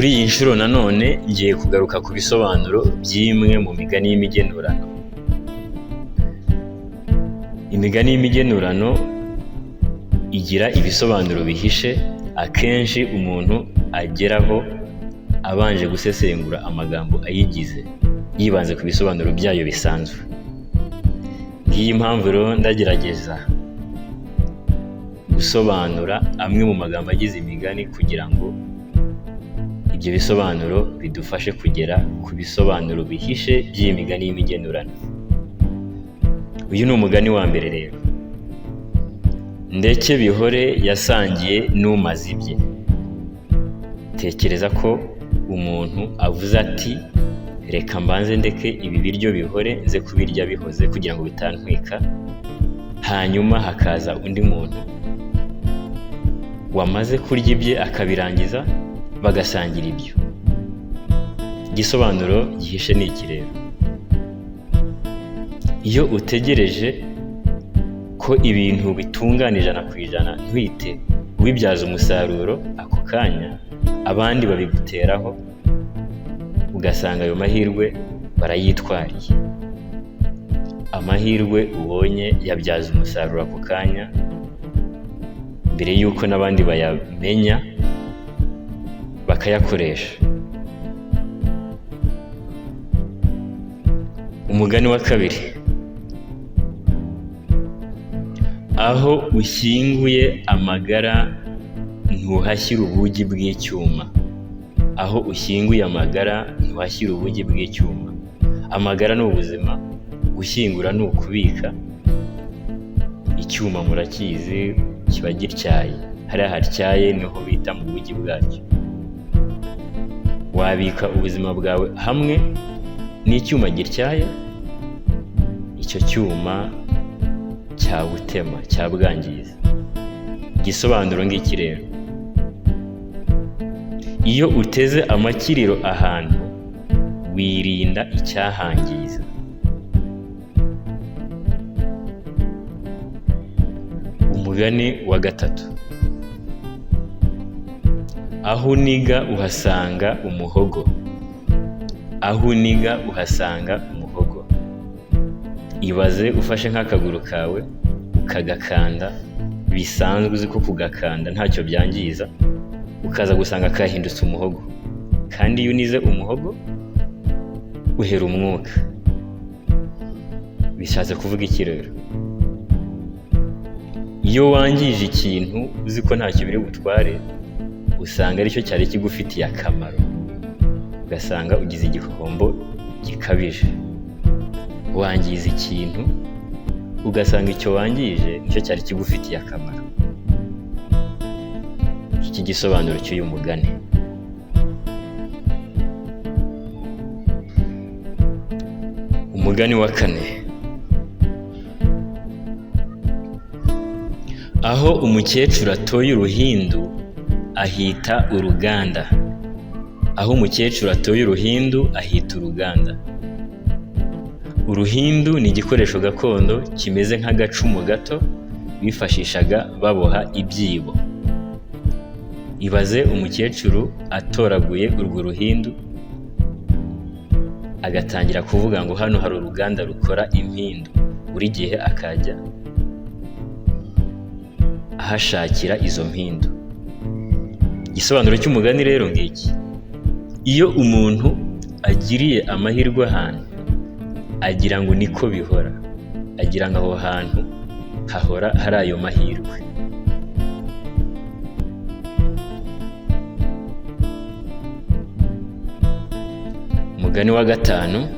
Kuri iyi nshuro nanone ngiye kugaruka ku bisobanuro by'imwe mu migani y'imigenurano. Imigani y'imigenurano igira ibisobanuro bihishe akenshi umuntu ageraho abanje gusesengura amagambo ayigize yibanze ku bisobanuro byayo bisanzwe. Ngiyi mpamvu rero ndagerageza gusobanura amwe mu magambo agize imigani kugira ngo ibyo bisobanuro bidufashe kugera ku bisobanuro bihishe by'iyi migani y'imigenurano. Uyu ni umugani wa mbere rero. Ndeke bihore yasangiye n'umaze ibye. Tekereza ko umuntu avuze ati reka mbanze ndeke ibi biryo bihore nze kubirya bihoze kugira ngo bitantwika, hanyuma hakaza undi muntu wamaze kurya ibye akabirangiza bagasangira ibyo. Igisobanuro gihishe ni iki rero: iyo utegereje ko ibintu bitungana 100% ntwite ubibyaza umusaruro ako kanya, abandi babiguteraho ugasanga ayo mahirwe barayitwariye. Amahirwe ubonye yabyaza umusaruro ako kanya mbere y'uko n'abandi bayamenya bakayakoresha. Umugani wa kabiri: aho ushyinguye amagara ntuhashyira ubugi bw'icyuma. Aho ushyinguye amagara ntuhashyira ubugi bw'icyuma. Amagara ni ubuzima, gushyingura ni ukubika. Icyuma murakizi kiba gityaye, hariya hatyaye niho bita mu bugi bwacyo. Wabika ubuzima bwawe hamwe n'icyuma gityaye, icyo cyuma cyabutema, cyabwangiza. Igisobanuro ngiki rero: iyo uteze amakiriro ahantu wirinda icyahangiza. Umugani wa gatatu: aho uniga uhasanga umuhogo. Aho uniga uhasanga umuhogo. Ibaze ufashe nk'akaguru kawe ukagakanda bisanzwe uzi ko kugakanda ntacyo byangiza, ukaza gusanga kahindutse umuhogo. Kandi iyo unize umuhogo uhera umwuka. Bishatse kuvuga iki rero? Iyo wangije ikintu uzi ko ntacyo biri butware, usanga aricyo cyari kigufitiye akamaro, ugasanga ugize igihombo gikabije. Wangiza ikintu ugasanga icyo wangije nicyo cyari kigufitiye akamaro. Iki gisobanuro cy'uyu mugani. Umugani wa kane: aho umukecuru atoye uruhindu ahita uruganda. Aho umukecuru atoye uruhindu ahita uruganda. Uruhindu ni igikoresho gakondo kimeze nk'agacumu gato bifashishaga baboha ibyibo. Ibaze umukecuru atoraguye urwo ruhindu agatangira kuvuga ngo hano hari uruganda rukora impindu, buri gihe akajya ahashakira izo mpindu. Igisobanuro cy'umugani rero ngiki: iyo umuntu agiriye amahirwe ahantu agira ngo niko bihora, agira ngo aho hantu hahora hari ayo mahirwe. Umugani wa gatanu: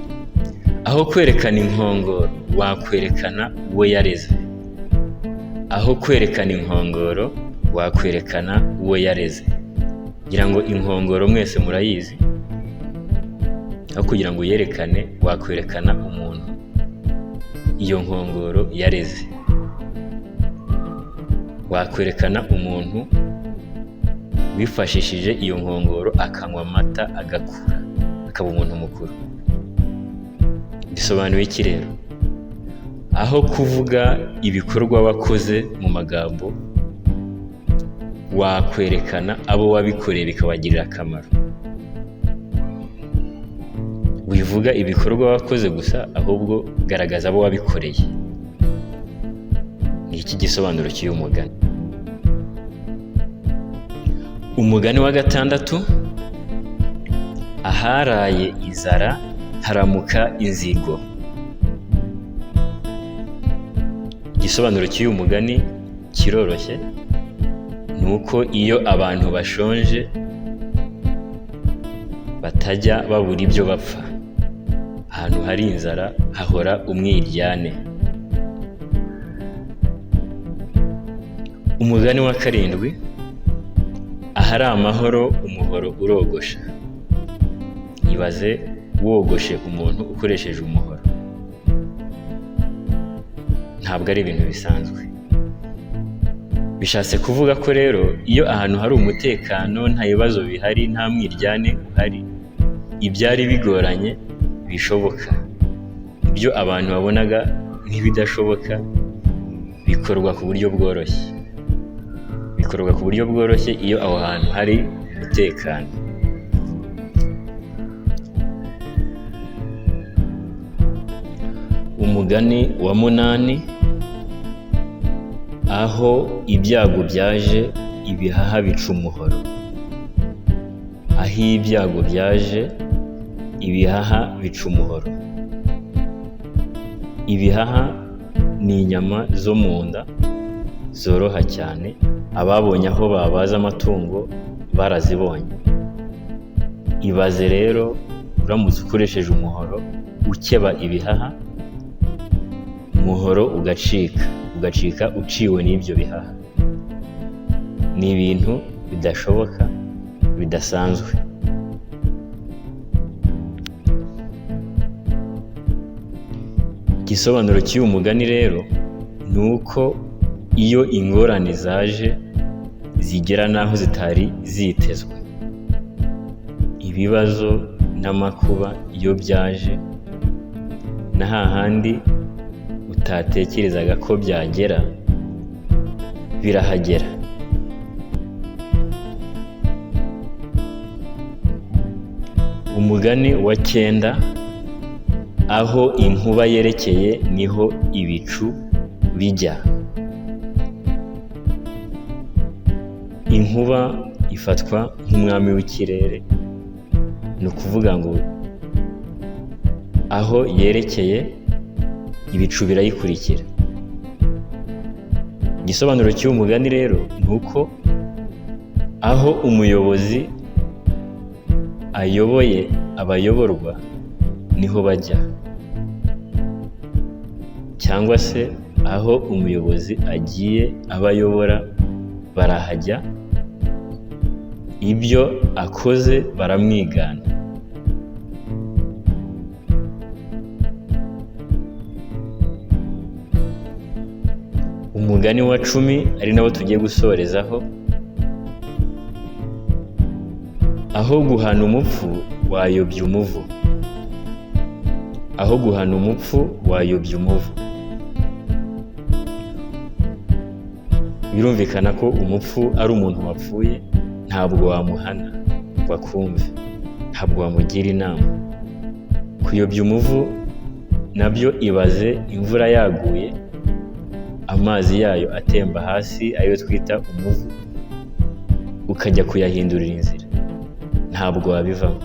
aho kwerekana inkongoro wakwerekana uwo yareze. Aho kwerekana inkongoro wakwerekana uwo yareze. Ngira ngo inkongoro mwese murayizi. Aho kugira ngo uyerekane wakwerekana umuntu iyo nkongoro yareze. Wakwerekana umuntu wifashishije iyo nkongoro akanywa amata agakura, akaba umuntu mukuru. Bisobanuye iki rero? Aho kuvuga ibikorwa wakoze mu magambo, wakwerekana abo wabikoreye bikabagirira akamaro. wivuga ibikorwa wakoze gusa, ahubwo garagaza abo wabikoreye. Ni iki gisobanuro cy'uyu mugani. Umugani wa 6: aharaye inzara haramuka inzigo. Igisobanuro cy'uyu mugani kiroroshye, ni uko iyo abantu bashonje batajya babura ibyo bapfa. Ahantu hari inzara hahora umwiryane. Umugani wa 7: ahari amahoro umuhoro urogosha. Ibaze wogoshe umuntu ukoresheje umuhoro. Ntabwo ari ibintu bisanzwe. Bishatse kuvuga ko rero iyo ahantu hari umutekano, nta bibazo bihari, nta mwiryane uhari, ibyari bigoranye bishoboka. Ibyo abantu babonaga nk'ibidashoboka bikorwa ku buryo bworoshye. Bikorwa ku buryo bworoshye iyo aho hantu hari umutekano. Umugani wa 8: aho ibyago byaje ibihaha bica umuhoro. Aho ibyago byaje ibihaha bica umuhoro. Ibihaha ni inyama zo mu nda zoroha cyane. Ababonye aho babaza amatungo barazibonye. Ibaze rero uramutse ukoresheje umuhoro ukeba ibihaha, umuhoro ugacika uciwe n'ibyo bihaha. Ni ibintu bidashoboka, bidasanzwe. Igisobanuro cy'uyu mugani rero ni uko iyo ingorane zaje zigera n'aho zitari zitezwe. Ibibazo n'amakuba iyo byaje na hahandi utatekerezaga ko byagera, birahagera. Umugani wa 9: aho inkuba yerekeye niho ibicu bijya. Inkuba ifatwa nk'umwami w'ikirere. Ni ukuvuga ngo aho yerekeye ibicu birayikurikira. Igisobanuro cy'uyu mugani rero ni uko aho umuyobozi ayoboye abayoborwa niho bajya, cyangwa se aho umuyobozi agiye abayobora barahajya. Ibyo akoze baramwigana. Umugani wa 10 ari nawo tugiye gusorezaho: aho guhana umupfu wayobya umuvu. Aho guhana umupfu wayobya umuvu. Birumvikana ko umupfu ari umuntu wapfuye, ntabwo wamuhana ngo akumve, ntabwo wamugira inama. Kuyobya umuvu nabyo ibaze imvura yaguye, amazi yayo atemba hasi, ayo twita umuvu, ukajya kuyahindurira inzira, ntabwo wabivamo.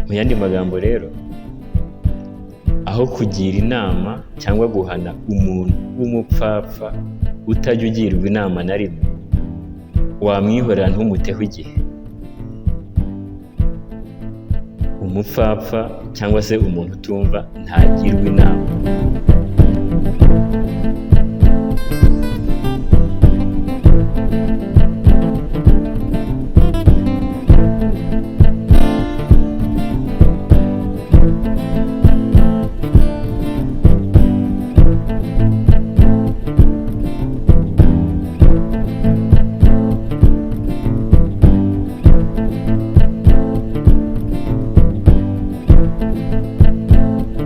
Mu yandi magambo rero, aho kugira inama cyangwa guhana umuntu w'umupfapfa utajya ugirwa inama na rimwe, wamwihorera ntumuteho igihe. Umupfapfa cyangwa se umuntu utumva ntagirwa inama.